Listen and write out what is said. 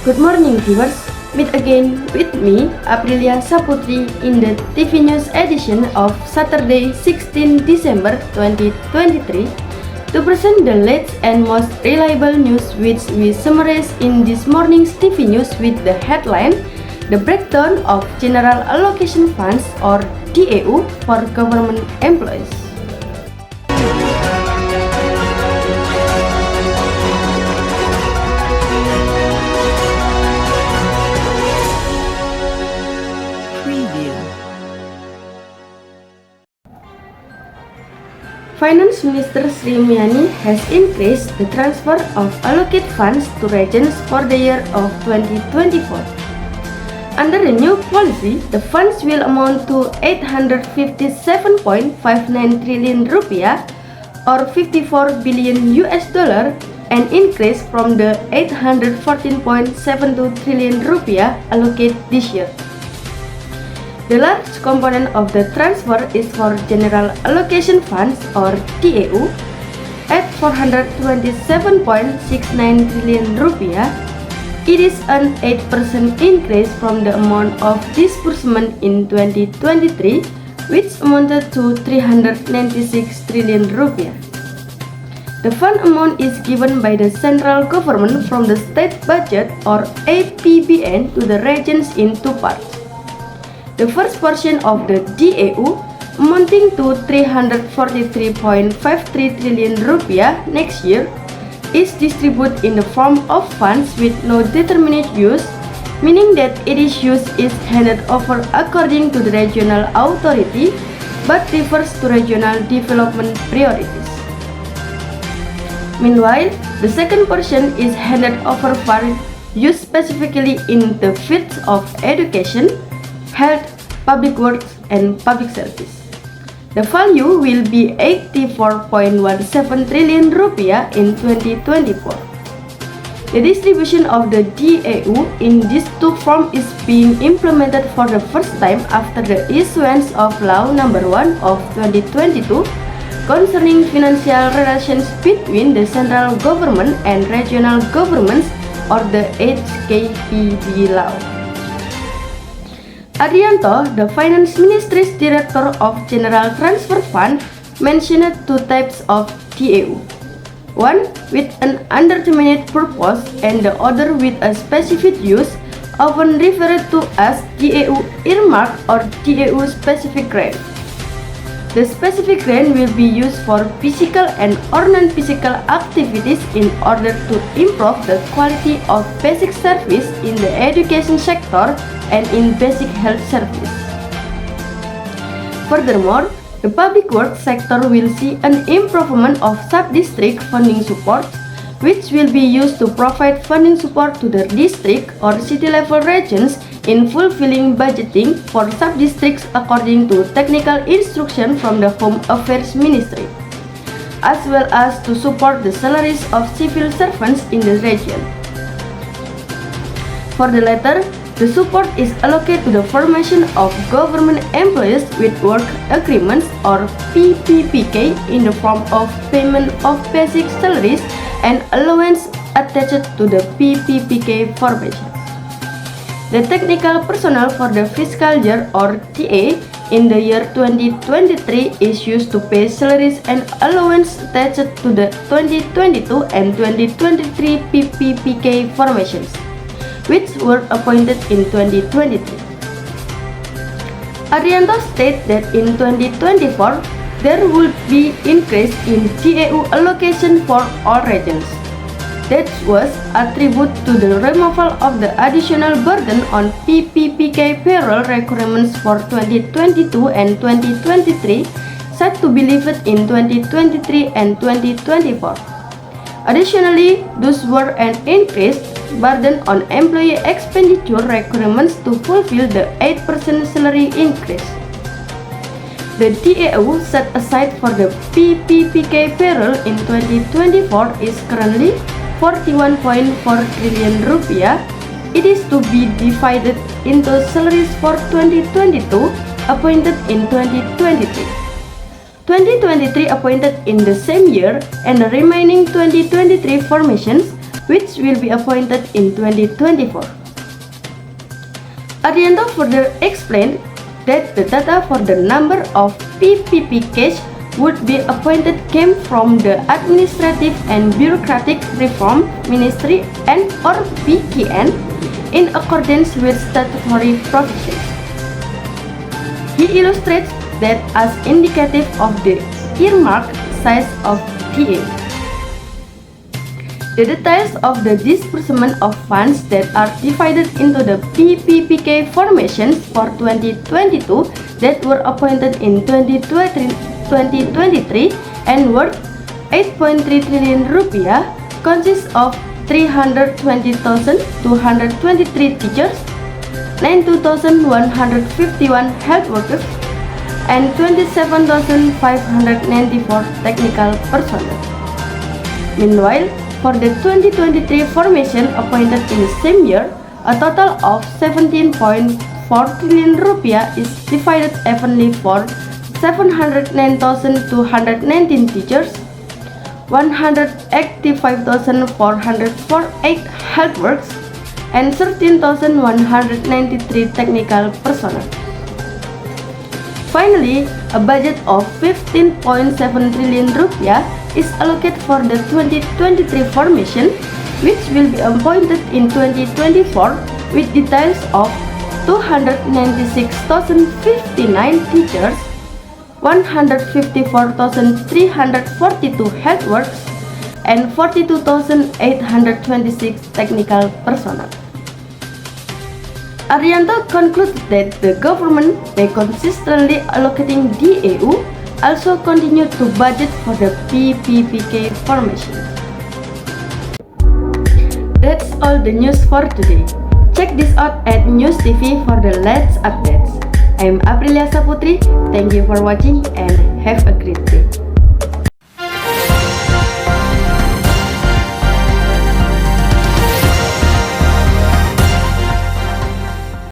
Good morning viewers, meet again with me Aprilia Saputri in the TV News edition of Saturday 16 December 2023 to present the latest and most reliable news which we summarize in this morning's TV News with the headline The Breakdown of General Allocation Funds or DAU for Government Employees. Finance Minister Sri Mulyani has increased the transfer of allocated funds to regions for the year of 2024. Under the new policy, the funds will amount to 857.59 trillion rupiah or 54 billion US dollar, an increase from the 814.72 trillion rupiah allocated this year. The large component of the transfer is for General Allocation Funds or DAU at 427.69 trillion rupiah. It is an 8% increase from the amount of disbursement in 2023, which amounted to 396 trillion rupiah. The fund amount is given by the central government from the state budget or APBN to the regions in two parts. The first portion of the DAU, amounting to 343.53 trillion rupiah next year, is distributed in the form of funds with no determinate use, meaning that its use is handed over according to the regional authority, but refers to regional development priorities. Meanwhile, the second portion is handed over for use specifically in the fields of education, health, public works, and public service. The value will be 84.17 trillion rupiah in 2024. The distribution of the DAU in these two forms is being implemented for the first time after the issuance of Law No. 1 of 2022 concerning financial relations between the central government and regional governments, or the HKPD law. Adrianto, the Finance Ministry's Director of General Transfer Fund, mentioned two types of DAU. One with an undeterminate purpose and the other with a specific use, often referred to as DAU earmark or DAU specific grant. The specific grant will be used for physical and or non-physical activities in order to improve the quality of basic service in the education sector and in basic health service. Furthermore, the public works sector will see an improvement of sub-district funding support, which will be used to provide funding support to the district or city-level regions in fulfilling budgeting for sub-districts according to technical instruction from the Home Affairs Ministry, as well as to support the salaries of civil servants in the region. For the latter, the support is allocated to the formation of government employees with work agreements or PPPK in the form of payment of basic salaries and allowance attached to the PPPK formation. The technical personnel for the fiscal year or TA in the year 2023 is used to pay salaries and allowance attached to the 2022 and 2023 PPPK formations, which were appointed in 2023. Adrianto stated that in 2024, there would be increase in DAU allocation for all regions. That was attributed to the removal of the additional burden on PPPK payroll requirements for 2022 and 2023, set to be lifted in 2023 and 2024. Additionally, those were an increased burden on employee expenditure requirements to fulfill the 8% salary increase. The DAU set aside for the PPPK payroll in 2024 is currently 41.4 trillion rupiah. It is to be divided into salaries for 2022 appointed in 2023, 2023 appointed in the same year, and the remaining 2023 formations which will be appointed in 2024. Arianto further explained that the data for the number of PPP cash would be appointed came from the Administrative and Bureaucratic Reform Ministry and or BKN in accordance with statutory provisions. He illustrates that as indicative of the earmark size of DA. The details of the disbursement of funds that are divided into the PPPK formations for 2022 that were appointed in 2023 and worth 8.3 trillion rupiah consists of 320,223 teachers, 92,151 health workers, and 27,594 technical personnel. Meanwhile, for the 2023 formation appointed in the same year, a total of 17.4 trillion rupiah is divided evenly for 709,219 teachers, 185,448 health workers, and 13,193 technical personnel. Finally, a budget of 15.7 trillion rupiah is allocated for the 2023 formation, which will be appointed in 2024 with details of 296,059 teachers, 154,342 health workers, and 42,826 technical personnel. Arianto concluded that the government, by consistently allocating DAU, also continue to budget for the PPPK formation. That's all the news for today. Check this out at News TV for the latest updates. I'm Aprilia Saputri. Thank you for watching and have a great day.